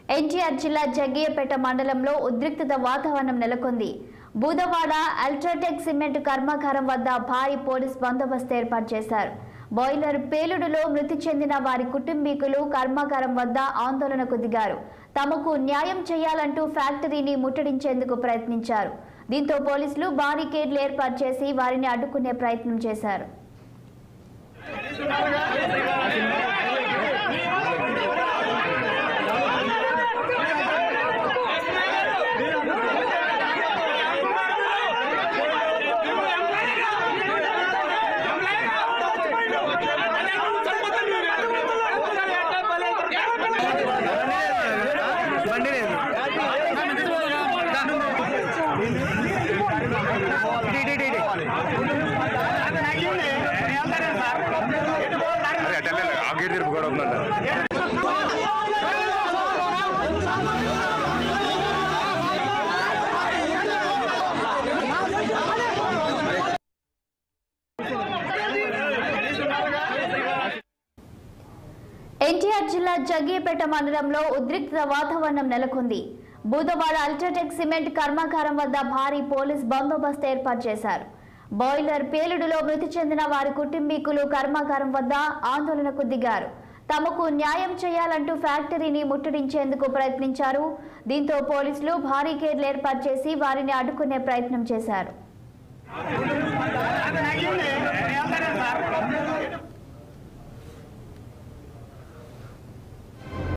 ఎన్టీఆర్ జిల్లా జగ్గియపేట మండలంలో ఉద్రిక్తత వాతావరణం నెలకొంది. బుధవాడ అల్ట్రాటెక్ సిమెంట్ కర్మాగారం వద్ద భారీ పోలీస్ బందోబస్తు ఏర్పాటు చేశారు. బాయిలర్ పేలుడులో మృతి చెందిన వారి కుటుంబీకులు కర్మాగారం వద్ద ఆందోళనకు దిగారు. తమకు న్యాయం చేయాలంటూ ఫ్యాక్టరీని ముట్టడించేందుకు ప్రయత్నించారు. దీంతో పోలీసులు బారికేడ్లు ఏర్పాటు చేసి వారిని అడ్డుకునే ప్రయత్నం చేశారు. ఎన్టీఆర్ జిల్లా జగ్గియపేట మండలంలో ఉద్రిక్తత వాతావరణం నెలకొంది. బుధవాడ అల్ట్రాటెక్ సిమెంట్ కర్మాగారం వద్ద భారీ పోలీస్ బందోబస్తు ఏర్పాటు చేశారు. బాయిలర్ పేలుడులో మృతి చెందిన వారి కుటుంబీకులు కర్మాగారం వద్ద ఆందోళనకు దిగారు. తమకు న్యాయం చేయాలంటూ ఫ్యాక్టరీని ముట్టడించేందుకు ప్రయత్నించారు. దీంతో పోలీసులు బారికేడ్లు ఏర్పాటు చేసి వారిని అడ్డుకునే ప్రయత్నం చేశారు.